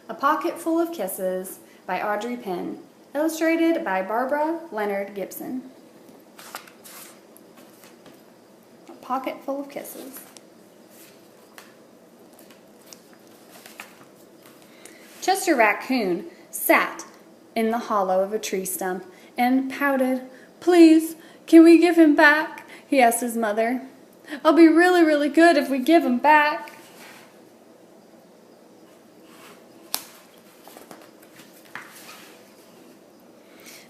A Pocketful of Kisses by Audrey Penn, illustrated by Barbara Leonard Gibson. A Pocketful of Kisses. Chester Raccoon sat in the hollow of a tree stump and pouted. "Please, can we give him back?" he asked his mother. "I'll be really, really good if we give him back."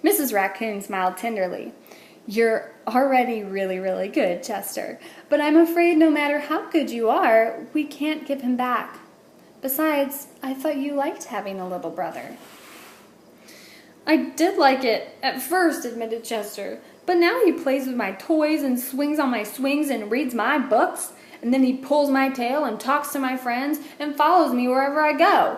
Mrs. Raccoon smiled tenderly. "You're already really, really good, Chester, but I'm afraid no matter how good you are, we can't give him back. Besides, I thought you liked having a little brother." "I did like it at first," admitted Chester, "but now he plays with my toys and swings on my swings and reads my books, and then he pulls my tail and talks to my friends and follows me wherever I go."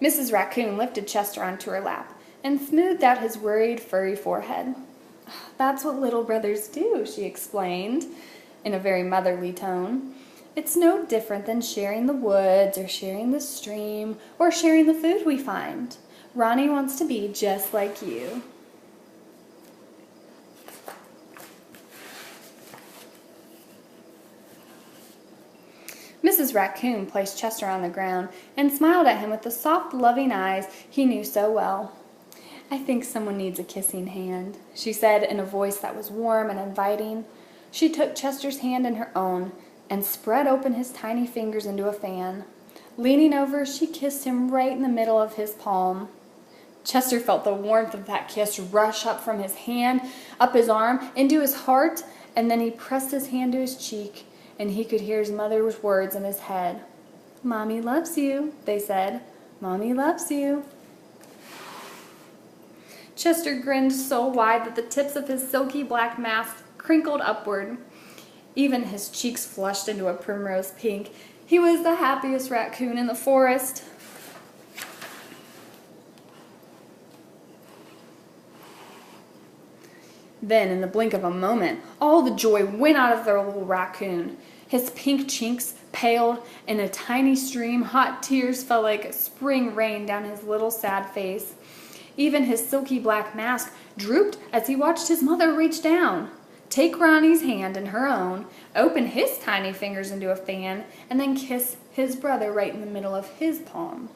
Mrs. Raccoon lifted Chester onto her lap and smoothed out his worried, furry forehead. "That's what little brothers do," she explained in a very motherly tone. "It's no different than sharing the woods or sharing the stream or sharing the food we find. Ronnie wants to be just like you." Mrs. Raccoon placed Chester on the ground and smiled at him with the soft, loving eyes he knew so well. "I think someone needs a kissing hand," she said in a voice that was warm and inviting. She took Chester's hand in her own and spread open his tiny fingers into a fan. Leaning over, she kissed him right in the middle of his palm. Chester felt the warmth of that kiss rush up from his hand, up his arm, into his heart, and then he pressed his hand to his cheek, and he could hear his mother's words in his head. "Mommy loves you," they said. "Mommy loves you." Chester grinned so wide that the tips of his silky black mask crinkled upward. Even his cheeks flushed into a primrose pink. He was the happiest raccoon in the forest. Then, in the blink of a moment, all the joy went out of their little raccoon. His pink cheeks paled, and a tiny stream, hot tears fell like spring rain down his little sad face. Even his silky black mask drooped as he watched his mother reach down, take Ronnie's hand in her own, open his tiny fingers into a fan, and then kiss his brother right in the middle of his palm.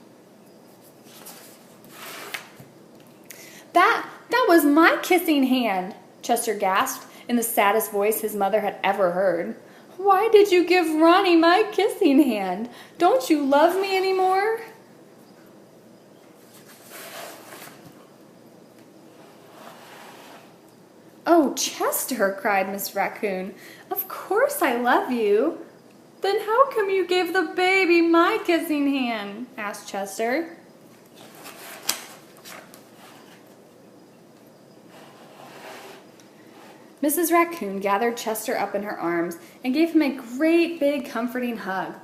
That was my kissing hand," Chester gasped in the saddest voice his mother had ever heard. "Why did you give Ronnie my kissing hand? Don't you love me anymore?" "Oh, Chester," cried Miss Raccoon, "of course I love you." "Then how come you gave the baby my kissing hand?" asked Chester. Mrs. Raccoon gathered Chester up in her arms and gave him a great big comforting hug.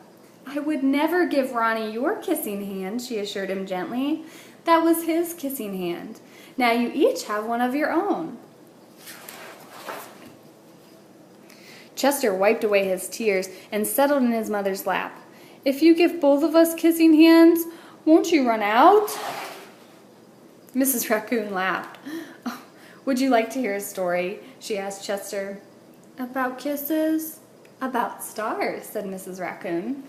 "I would never give Ronnie your kissing hand," she assured him gently. "That was his kissing hand. Now you each have one of your own." Chester wiped away his tears and settled in his mother's lap. "If you give both of us kissing hands, won't you run out?" Mrs. Raccoon laughed. "Oh, would you like to hear a story?" she asked Chester. "About kisses?" "About stars," said Mrs. Raccoon.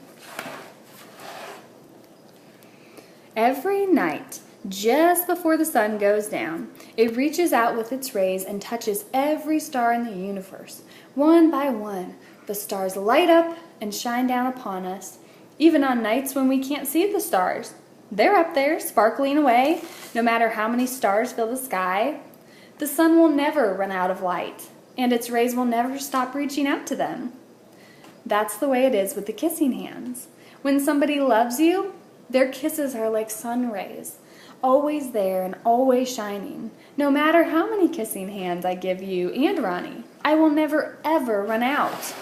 Every night, just before the sun goes down, it reaches out with its rays and touches every star in the universe. One by one, the stars light up and shine down upon us, even on nights when we can't see the stars. They're up there, sparkling away, no matter how many stars fill the sky. The sun will never run out of light, and its rays will never stop reaching out to them. That's the way it is with the kissing hands. When somebody loves you, their kisses are like sun rays, always there and always shining. No matter how many kissing hands I give you and Ronnie, I will never, ever run out.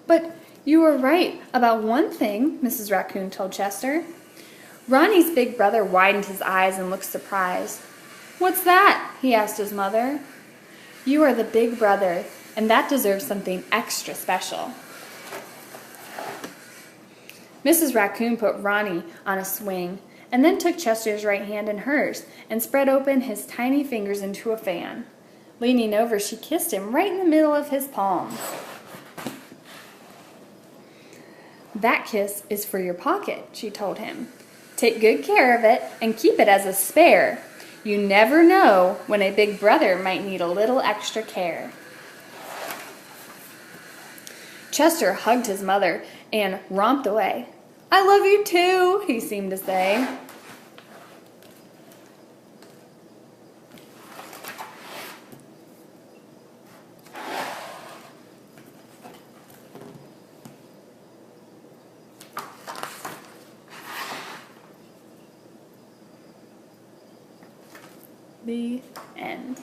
"But you were right about one thing," Mrs. Raccoon told Chester. Ronnie's big brother widened his eyes and looked surprised. "What's that?" he asked his mother. "You are the big brother, and that deserves something extra special." Mrs. Raccoon put Ronnie on a swing, and then took Chester's right hand in hers and spread open his tiny fingers into a fan. Leaning over, she kissed him right in the middle of his palms. "That kiss is for your pocket," she told him. "Take good care of it and keep it as a spare. You never know when a big brother might need a little extra care." Chester hugged his mother and romped away. "I love you too," he seemed to say. The end.